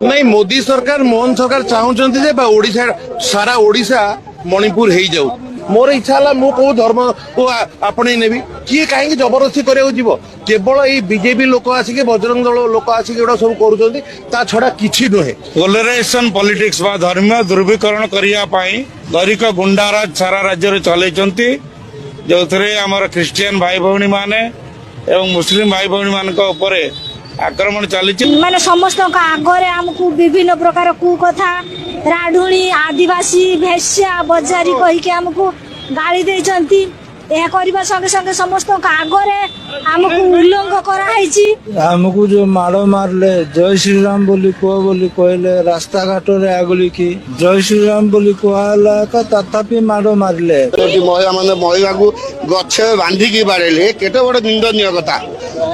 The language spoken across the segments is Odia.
नहीं मोदी सरकार मोहन सरकार चाहूचंती जे बा ओडिशा सारा ओडिशा मणिपुर हेई जाऊ मोर इच्छा है मु को धर्म को आपणे नेबी किए कहीं जबरदस्ती करिया जीव केवल ये बीजेपी लोक आसिक बजरंग दल लोक आसिक एटा सब करूछंती ता छडा किछि नुहे पोलराइजेशन पॉलिटिक्स बा धर्म दुर्वीकरण करिया पाई दरिक गुंडाराज सारा राज्य रे चलैचंती जो थरे हमर क्रिश्चियन भाई भौणी माने एवं मुस्लिम भाई भौणी मान को ऊपर आक्रमण चली माने समस्त आगरे हमको विभिन्न प्रकार कुकथा राढुणी आदिवासी भेष्या बजारी कहिके हमको गाली देचंती यह करबा संगे संगे समस्त आगरे हमको उल्लंघ करा हैची हमको जो माड़ो मारले जय श्री राम बोली कहले रास्ता घाट रे आगुली की जय श्री राम बोली कहला का तथापि माड़ो मारले महिला माने महिला को गछे बांधी की बाड़ेले केते बड़ निंदनीय कथा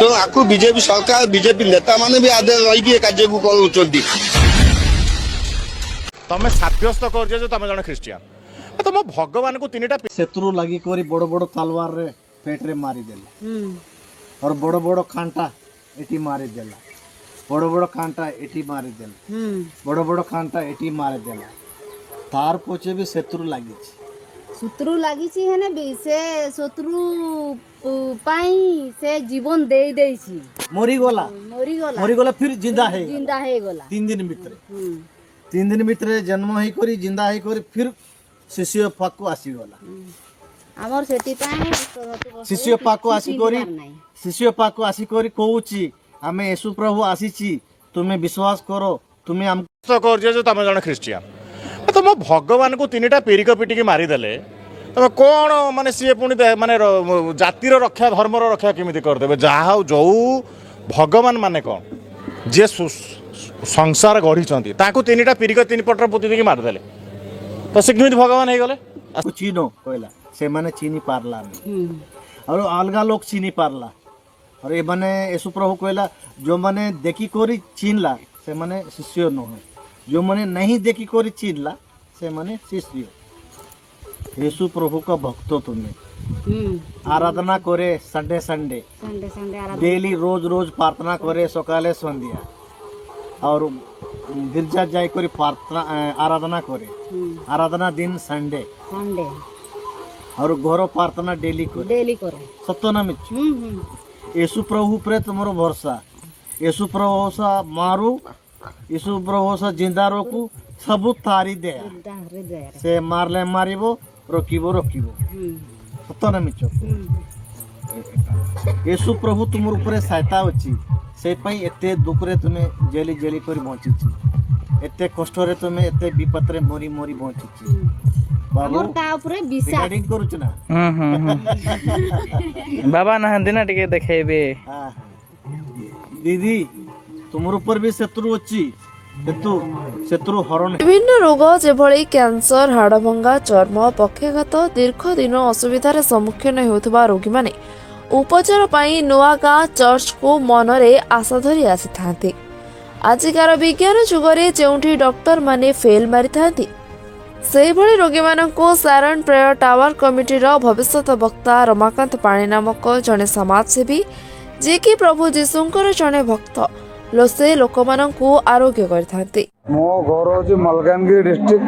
तो आकु बीजेपी सरकार बीजेपी नेता माने भी आदे रही के कार्य को करूचंती तमे साब्यस्त करजे जे तमे जने क्रिश्चियन तुम भगवान को तीनटा शत्रु लगी करी बड़ बड़ तलवार रे पेट रे मारी देला और बड़ बड़ कांटा एटी मारी देला बड़ बड़ कांटा एटी मारी देला बड़ बड़ कांटा एटी मारी देला तार पछे भी शत्रु लागि शत्रु लागिछि हेने भी से शत्रु पाई से जीवन दे देछि मरी गला फिर जिंदा है गला 3 दिन भीतर 3 दिन भीतर जन्म ही करी जिंदा ही करी फिर शिशु पाक आसी गला हमर सेति पाई शिशु पाक आसी करी कहूची हमें येशु प्रभु आसीची तुम्हें विश्वास करो तुम्हें हम करजे जे तमे जने क्रिश्चियन तुम भगवान को तीनटा पेरिक पिटिकी मारी देले तमे कोन माने सी पुणी माने जातिर रक्षा धर्मर रक्षा केमिति कर देबे जहा जो भगवान माने कोन जे संसार गढ़ी ताकू तीनटा पेरिक तीन पटर पोती देकी मार देले तो से केमिति भगवान हे गले चीनो कहला से माने चीनी पारला और अलगा लोग चीनी पारला और ये माने येशु प्रभु कहला जो माने देखी कोरी चीनला से माने शिष्य न हो जो माने नहीं देखी कोरी चीनला से माने शिष्य येशु प्रभु का भक्त तुम्हें आराधना करे संडे डेली रोज प्रार्थना करे सकाले संध्या और गिरजा जाय करी प्रार्थना आराधना करे आराधना दिन संडे और घर प्रार्थना डेली करे सत्य ना मिछ येशु प्रभु प्रे तुमरो भरोसा येशु प्रभु सा मारू येशु प्रभु सा जिंदा रोकू सब तारी दे से मारले मारिबो रोकिबो सत्य ना मिछ येशु प्रभु तुमर ऊपर सहायता अछि से पई एते दुख रे तुमे जेली कर बंचिछि एते कष्ट रे तुमे एते विपत रे मरी बंचिछि बाबू ता ऊपर विश्वास रिकॉर्डिंग करूछ ना बाबा ना दिना टिके देखेबे दीदी तुमर ऊपर भी शत्रु अछि शत्रु हरण विभिन्न रोग जेभଳି कैंसर हाड़भंगा चर्म पक्षाघात दीर्घ दिन असुविधार सम्मुखीन होउथबा रोगी माने उपचार पाई नुआगाँ चर्च को मनरे आशा धरी आसी थांती आजिकार विज्ञान जुगरे जेउठी डॉक्टर माने फेल मारी थांती सेही भଳି रोगी माननको सारण प्रेयर टावर कमिटीर भविष्यत वक्ता रमाकांत पाणी नामक जने समाजसेवी जे कि प्रभु जीशुंकर जने भक्त से लोकमाननको आरोग्य करथांती मो घर होची मलकानगिरी डिस्ट्रिक्ट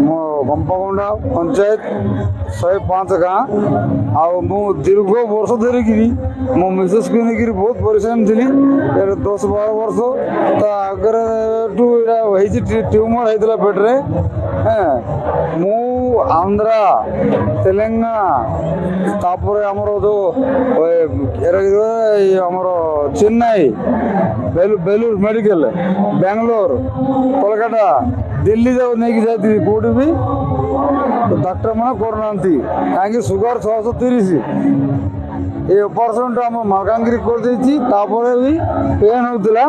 मो गंपागुंडा पंचायत 105 गाँ आउ मु दीर्घ वर्ष धरिकी मो मिसेस को लेकर बहुत परेशान थी 10-12 वर्ष तो आगे ट्यूमर होता पेट्रे मु आंध्रा तेलंगाना तापर आमर जो आमर चेन्नई बेलूर मेडिकल बेंगलोर कोलकाता दिल्ली जाओ नहीं जाती कौटी भी तो डाक्टर मैंने करना कहीं सुगर 630 ये ऑपरेशन आम मलकानगिरी कर भी पेन होता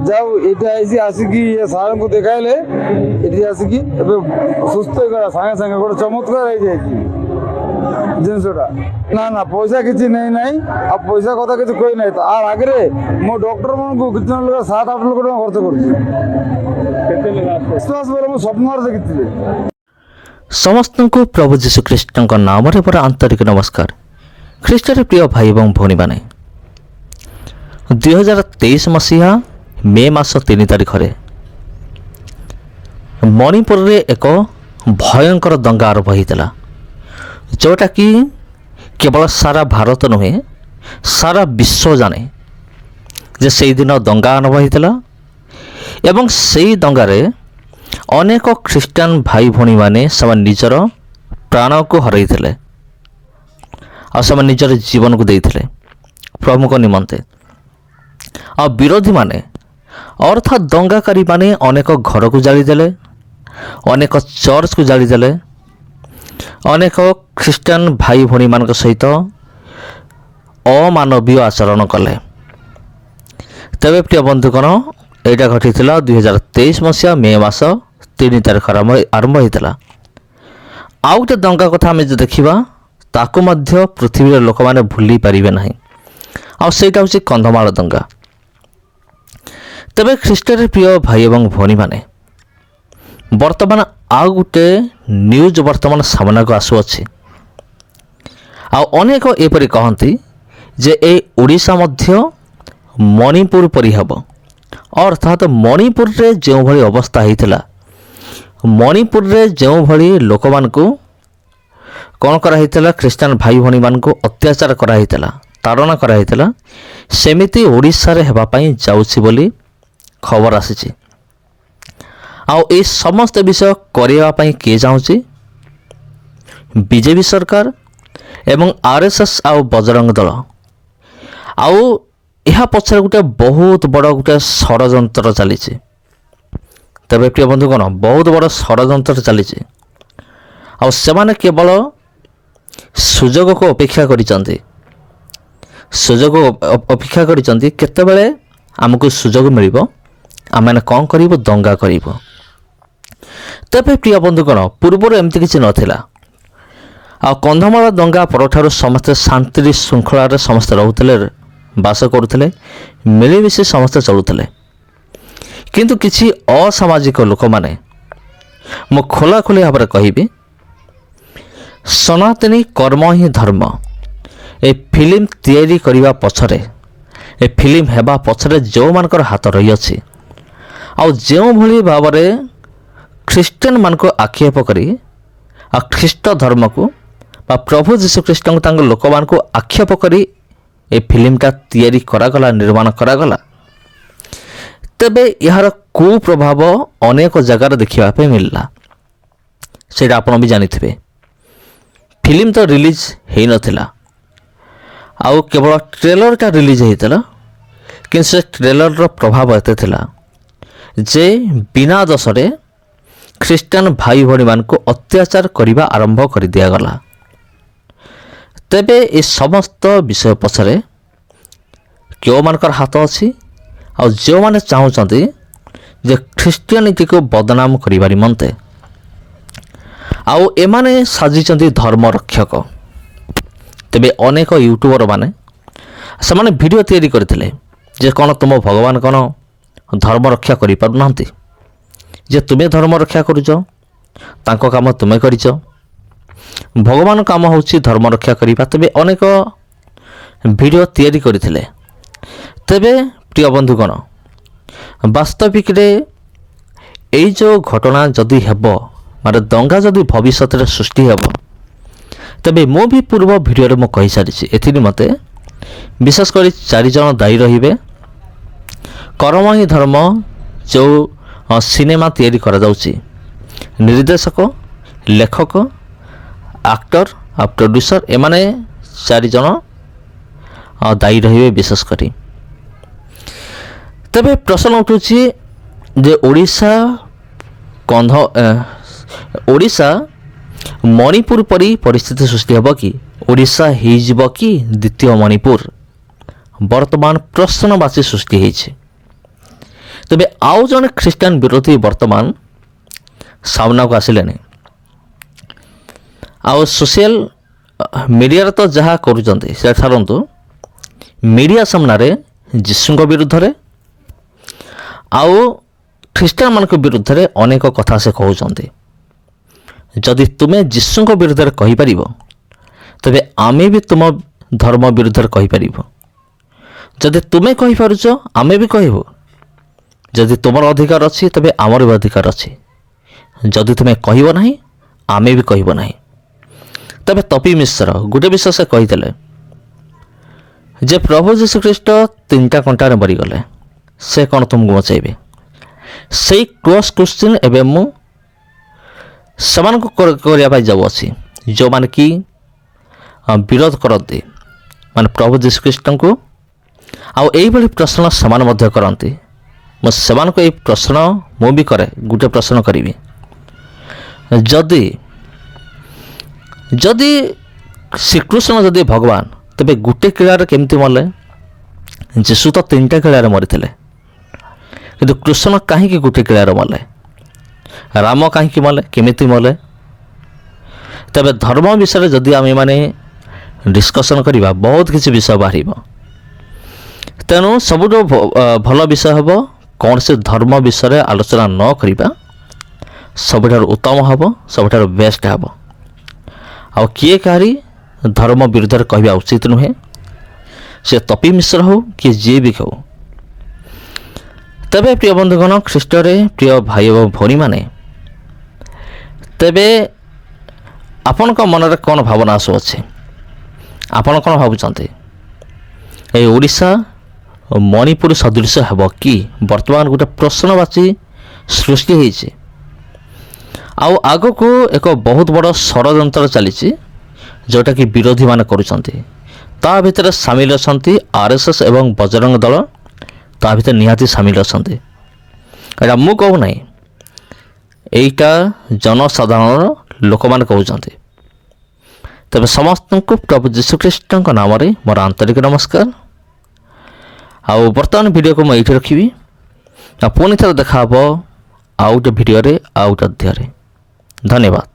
जाऊ ये आसिक ये सार को देखाइले ये आसिक सुस्थ होगा सागे सागे गोटे चमत्कार हो जाए जिनसा ना ना पैसा किसी नहीं नहीं आ पैसा कथा किसी कोई नहीं आर आगे मो डॉक्टर मन को कितना लोग 7-8 लाख खर्च कर स्वप्न देखी समस्त को प्रभु जीशुख्रीष्ट नाम पर आंतरिक नमस्कार ख्रीष्टर प्रिय भाई और भौणी मैंने 2023 मसीहा ମେ ମାସ 3 ତାରିଖରେ ମଣିପୁରରେ ଏକ ଭୟଙ୍କର ଦଙ୍ଗା ଆରମ୍ଭ ହୋଇଥିଲା, ଯେଉଁଟାକି କେବଳ ସାରା ଭାରତ ନୁହେଁ ସାରା ବିଶ୍ୱ ଜାଣେ ଯେ ସେଇଦିନ ଦଙ୍ଗା ଆରମ୍ଭ ହୋଇଥିଲା ଏବଂ ସେହି ଦଙ୍ଗାରେ ଅନେକ ଖ୍ରୀଷ୍ଟିଆନ ଭାଇ ଭଉଣୀମାନେ ସେମାନେ ନିଜର ପ୍ରାଣକୁ ହରାଇଥିଲେ ଆଉ ସେମାନେ ନିଜର ଜୀବନକୁ ଦେଇଥିଲେ ପ୍ରଭୁଙ୍କ ନିମନ୍ତେ। ଆଉ ବିରୋଧୀମାନେ ଅର୍ଥାତ୍ ଦଙ୍ଗାକାରୀମାନେ ଅନେକ ଘରକୁ ଜାଳିଦେଲେ, ଅନେକ ଚର୍ଚ୍ଚକୁ ଜାଳିଦେଲେ, ଅନେକ ଖ୍ରୀଷ୍ଟିଆନ ଭାଇ ଭଉଣୀମାନଙ୍କ ସହିତ ଅମାନବୀୟ ଆଚରଣ କଲେ। ତେବେ ପ୍ରିୟ ବନ୍ଧୁଗଣ, ଏଇଟା ଘଟିଥିଲା 2023 ମସିହା ମେ ମାସ 3 ତାରିଖ ଆରମ୍ଭ ହୋଇଥିଲା। ଆଉ ଗୋଟେ ଦଙ୍ଗା କଥା ଆମେ ଯଦି ଦେଖିବା, ତାକୁ ମଧ୍ୟ ପୃଥିବୀର ଲୋକମାନେ ଭୁଲି ପାରିବେ ନାହିଁ, ଆଉ ସେଇଟା ହେଉଛି କନ୍ଧମାଳ ଦଙ୍ଗା। ତେବେ ଖ୍ରୀଷ୍ଟରେ ପ୍ରିୟ ଭାଇ ଏବଂ ଭଉଣୀମାନେ, ବର୍ତ୍ତମାନ ଆଉ ଗୋଟେ ନ୍ୟୁଜ୍ ବର୍ତ୍ତମାନ ସାମ୍ନାକୁ ଆସୁଅଛି। ଆଉ ଅନେକ ଏପରି କହନ୍ତି ଯେ ଏ ଓଡ଼ିଶା ମଧ୍ୟ ମଣିପୁର ପରି ହେବ, ଅର୍ଥାତ୍ ମଣିପୁରରେ ଯେଉଁଭଳି ଅବସ୍ଥା ହୋଇଥିଲା, ମଣିପୁରରେ ଯେଉଁଭଳି ଲୋକମାନଙ୍କୁ କ'ଣ କରାହୋଇଥିଲା, ଖ୍ରୀଷ୍ଟିଆନ ଭାଇ ଭଉଣୀମାନଙ୍କୁ ଅତ୍ୟାଚାର କରାହୋଇଥିଲା, ତାଡ଼ନା କରାହୋଇଥିଲା, ସେମିତି ଓଡ଼ିଶାରେ ହେବା ପାଇଁ ଯାଉଛି ବୋଲି ଖବର ଆସିଛି। ଆଉ এই ସମସ୍ତ ବିଷୟ କରିବା ପାଇଁ କିଏ ଚାହୁଁଛି? ବିଜେପି ସରକାର ଏବଂ RSS ଆଉ ବଜରଙ୍ଗ ଦଳ। ଆଉ ଏହା ପଛରେ ଗୋଟେ ବହୁତ ବଡ଼ ଗୋଟେ ଷଡ଼ଯନ୍ତ୍ର ଚାଲିଛି। ତେବେ ପ୍ରିୟ ବନ୍ଧୁଗଣ, ବହୁତ ବଡ଼ ଷଡ଼ଯନ୍ତ୍ର ଚାଲିଛି। ଆଉ ସେମାନେ କେବଳ ସୁଯୋଗକୁ ଅପେକ୍ଷା କରିଛନ୍ତି, ସୁଯୋଗ ଅପେକ୍ଷା କରିଛନ୍ତି କେତେବେଳେ ଆମକୁ ସୁଯୋଗ ମିଳିବ, ଆମେମାନେ କ'ଣ କରିବୁ? ଦଙ୍ଗା କରିବୁ। ତେବେ ପ୍ରିୟ ବନ୍ଧୁଗଣ, ପୂର୍ବରୁ ଏମିତି କିଛି ନଥିଲା। ଆଉ କନ୍ଧମାଳ ଦଙ୍ଗା ପରଠାରୁ ସମସ୍ତେ ଶାନ୍ତି ଶୃଙ୍ଖଳାରେ ସମସ୍ତେ ରହୁଥିଲେ, ବାସ କରୁଥିଲେ, ମିଳିମିଶି ସମସ୍ତେ ଚଳୁଥିଲେ। କିନ୍ତୁ କିଛି ଅସାମାଜିକ ଲୋକମାନେ, ମୁଁ ଖୋଲାଖୋଲି ଭାବରେ କହିବି, ସନାତନୀ କର୍ମ ହିଁ ଧର୍ମ ଏ ଫିଲ୍ମ ତିଆରି କରିବା ପଛରେ, ଏ ଫିଲ୍ମ ହେବା ପଛରେ ଯେଉଁମାନଙ୍କର ହାତ ରହିଅଛି, ଆଉ ଯେଉଁଭଳି ଭାବରେ ଖ୍ରୀଷ୍ଟିଆନମାନଙ୍କୁ ଆକ୍ଷେପ କରି ଆଉ ଖ୍ରୀଷ୍ଟ ଧର୍ମକୁ ବା ପ୍ରଭୁ ଯୀଶୁଖ୍ରୀଷ୍ଟଙ୍କୁ ତାଙ୍କ ଲୋକମାନଙ୍କୁ ଆକ୍ଷେପ କରି ଏ ଫିଲ୍ମଟା ତିଆରି କରାଗଲା, ନିର୍ମାଣ କରାଗଲା, ତେବେ ଏହାର କୁପ୍ରଭାବ ଅନେକ ଜାଗାରେ ଦେଖିବା ପାଇଁ ମିଳିଲା। ସେଇଟା ଆପଣ ବି ଜାଣିଥିବେ। ଫିଲ୍ମ ତ ରିଲିଜ୍ ହୋଇନଥିଲା, ଆଉ କେବଳ ଟ୍ରେଲରଟା ରିଲିଜ୍ ହୋଇଥିଲା। କିନ୍ତୁ ସେ ଟ୍ରେଲରର ପ୍ରଭାବ ଏତେ ଥିଲା ଯେ ବିନା ଦୋଷରେ ଖ୍ରୀଷ୍ଟିଆନ ଭାଇ ଭଉଣୀମାନଙ୍କୁ ଅତ୍ୟାଚାର କରିବା ଆରମ୍ଭ କରିଦିଆଗଲା। ତେବେ ଏ ସମସ୍ତ ବିଷୟ ପଛରେ କେଉଁମାନଙ୍କର ହାତ ଅଛି? ଆଉ ଯେଉଁମାନେ ଚାହୁଁଛନ୍ତି ଯେ ଖ୍ରୀଷ୍ଟିଆନିଟିକୁ ବଦନାମ କରିବା ନିମନ୍ତେ, ଆଉ ଏମାନେ ସାଜିଛନ୍ତି ଧର୍ମ ରକ୍ଷକ। ତେବେ ଅନେକ ୟୁଟ୍ୟୁବର ମାନେ ସେମାନେ ଭିଡ଼ିଓ ତିଆରି କରିଥିଲେ ଯେ କ'ଣ ତୁମ ଭଗବାନ କ'ଣ ଧର୍ମ ରକ୍ଷା କରିପାରୁନାହାନ୍ତି, ଯେ ତୁମେ ଧର୍ମ ରକ୍ଷା କରୁଛ, ତାଙ୍କ କାମ ତୁମେ କରିଛ, ଭଗବାନ କାମ ହେଉଛି ଧର୍ମ ରକ୍ଷା କରିବା। ତେବେ ଅନେକ ଭିଡ଼ିଓ ତିଆରି କରିଥିଲେ। ତେବେ ପ୍ରିୟ ବନ୍ଧୁଗଣ, ବାସ୍ତବିକରେ ଏଇ ଯେଉଁ ଘଟଣା ଯଦି ହେବ, ମାନେ ଦଙ୍ଗା ଯଦି ଭବିଷ୍ୟତରେ ସୃଷ୍ଟି ହେବ, ତେବେ ମୁଁ ବି ପୂର୍ବ ଭିଡ଼ିଓରେ ମୁଁ କହିସାରିଛି, ଏଥିନିମନ୍ତେ ବିଶେଷ କରି 4 ଜଣ ଦାୟୀ ରହିବେ। କର୍ମ ହିଁ ଧର୍ମ ଯେଉଁ ସିନେମା ତିଆରି କରାଯାଉଛି, ନିର୍ଦ୍ଦେଶକ, ଲେଖକ, ଆକ୍ଟର ଆଉ ପ୍ରଡ୍ୟୁସର, ଏମାନେ 4 ଜଣ ଦାୟୀ ରହିବେ ବିଶେଷ କରି। ତେବେ ପ୍ରଶ୍ନ ଉଠୁଛି ଯେ ଓଡ଼ିଶା ମଣିପୁର ପରି ପରିସ୍ଥିତି ସୃଷ୍ଟି ହେବ କି? ଓଡ଼ିଶା ହେଇଯିବ କି ଦ୍ୱିତୀୟ ମଣିପୁର? ବର୍ତ୍ତମାନ ପ୍ରଶ୍ନବାଚୀ ସୃଷ୍ଟି ହୋଇଛି। ତେବେ ଆଉ ଜଣେ ଖ୍ରୀଷ୍ଟିଆନ ବିରୋଧୀ ବର୍ତ୍ତମାନ ସାମ୍ନାକୁ ଆସିଲେଣି। ଆଉ ସୋସିଆଲ ମିଡ଼ିଆରେ ତ ଯାହା କରୁଛନ୍ତି ସେଟା ଛାଡ଼ନ୍ତୁ, ମିଡ଼ିଆ ସାମ୍ନାରେ ଯୀଶୁଙ୍କ ବିରୁଦ୍ଧରେ ଆଉ ଖ୍ରୀଷ୍ଟିଆନମାନଙ୍କ ବିରୁଦ୍ଧରେ ଅନେକ କଥା ସେ କହୁଛନ୍ତି। ଯଦି ତୁମେ ଯୀଶୁଙ୍କ ବିରୁଦ୍ଧରେ କହିପାରିବ, ତେବେ ଆମେ ବି ତୁମ ଧର୍ମ ବିରୁଦ୍ଧରେ କହିପାରିବୁ। ଯଦି ତୁମେ କହିପାରୁଛ, ଆମେ ବି କହିବୁ। ଯଦି ତୁମର ଅଧିକାର ଅଛି ତେବେ ଆମର ବି ଅଧିକାର ଅଛି। ଯଦି ତୁମେ କହିବ ନାହିଁ ଆମେ ବି କହିବ ନାହିଁ। ତେବେ ତପି ମିଶ୍ର ଗୋଟେ ବିଷୟ ସେ କହିଥିଲେ ଯେ ପ୍ରଭୁ ଯୀଶୁଖ୍ରୀଷ୍ଟ 3ଟା କଣ୍ଟାରେ ମରିଗଲେ, ସେ କ'ଣ ତୁମକୁ ବଞ୍ଚାଇବେ? ସେଇ କ୍ଲୋଜ୍ କ୍ୱେଶ୍ଚିନ୍ ଏବେ ମୁଁ ସେମାନଙ୍କୁ କରିବା ପାଇଁ ଯାଉଅଛି, ଯେଉଁମାନେ କି ବିରୋଧ କରନ୍ତି ମାନେ ପ୍ରଭୁ ଯୀଶୁଖ୍ରୀଷ୍ଟଙ୍କୁ। ଆଉ ଏଇଭଳି ପ୍ରଶ୍ନ ସେମାନେ ମଧ୍ୟ କରନ୍ତି। ମୁଁ ସେମାନଙ୍କୁ ଏଇ ପ୍ରଶ୍ନ ମୁଁ ବି କରେ। ଗୋଟେ ପ୍ରଶ୍ନ କରିବି, ଯଦି ଯଦି ଶ୍ରୀକୃଷ୍ଣ ଯଦି ଭଗବାନ ତେବେ ଗୋଟେ କିଳାରେ କେମିତି ମଲେ? ଯୀଶୁ ତ 3ଟା କିଳାରେ ମରିଥିଲେ, କିନ୍ତୁ କୃଷ୍ଣ କାହିଁକି ଗୋଟେ କିଳାରେ ମଲେ? ରାମ କାହିଁକି ମଲେ? କେମିତି ମଲେ? ତେବେ ଧର୍ମ ବିଷୟରେ ଯଦି ଆମେମାନେ ଡିସ୍କସନ୍ କରିବା ବହୁତ କିଛି ବିଷୟ ବାହାରିବ। ତେଣୁ ସବୁଠୁ ଭଲ ବିଷୟ ହେବ କୌଣସି ଧର୍ମ ବିଷୟରେ ଆଲୋଚନା ନ କରିବା ସବୁଠାରୁ ଉତ୍ତମ ହେବ, ସବୁଠାରୁ ବେଷ୍ଟ ହେବ। ଆଉ କିଏ କାହାରି ଧର୍ମ ବିରୁଦ୍ଧରେ କହିବା ଉଚିତ ନୁହେଁ, ସେ ତପି ମିଶ୍ର ହେଉ କି ଯିଏ ବି ହେଉ। ତେବେ ପ୍ରିୟ ବନ୍ଧୁଗଣ ଖ୍ରୀଷ୍ଟରେ ପ୍ରିୟ ଭାଇ ଏବଂ ଭଉଣୀମାନେ, ତେବେ ଆପଣଙ୍କ ମନରେ କ'ଣ ଭାବନା ଆସୁଅଛି? ଆପଣ କ'ଣ ଭାବୁଛନ୍ତି? এই ଓଡ଼ିଶା ମଣିପୁର ସଦୃଶ ହେବ କି? ବର୍ତ୍ତମାନ ଗୋଟେ ପ୍ରଶ୍ନବାଚୀ ସୃଷ୍ଟି ହୋଇଛି। ଆଉ ଆଗକୁ ଏକ ବହୁତ ବଡ଼ ଷଡ଼ଯନ୍ତ୍ର ଚାଲିଛି ଯେଉଁଟାକି ବିରୋଧୀମାନେ କରୁଛନ୍ତି। ତା ଭିତରେ ସାମିଲ ଅଛନ୍ତି RSS ଏବଂ ବଜରଙ୍ଗ ଦଳ, ତା ଭିତରେ ନିହାତି ସାମିଲ ଅଛନ୍ତି। ଏଇଟା ମୁଁ କହୁନାହିଁ, ଏଇଟା ଜନସାଧାରଣର ଲୋକମାନେ କହୁଛନ୍ତି। ତେବେ ସମସ୍ତଙ୍କୁ ପ୍ରଭୁ ଯୀଶୁଖ୍ରୀଷ୍ଟଙ୍କ ନାମରେ ମୋର ଆନ୍ତରିକ ନମସ୍କାର। ଆଉ ବର୍ତ୍ତମାନ ଭିଡ଼ିଓକୁ ମୁଁ ଏଇଠି ରଖିବି। ପୁଣି ଥରେ ଦେଖା ହେବ ଆଉ ଗୋଟେ ଭିଡ଼ିଓରେ ଆଉ ଗୋଟେ ଅଧ୍ୟାୟରେ। ଧନ୍ୟବାଦ।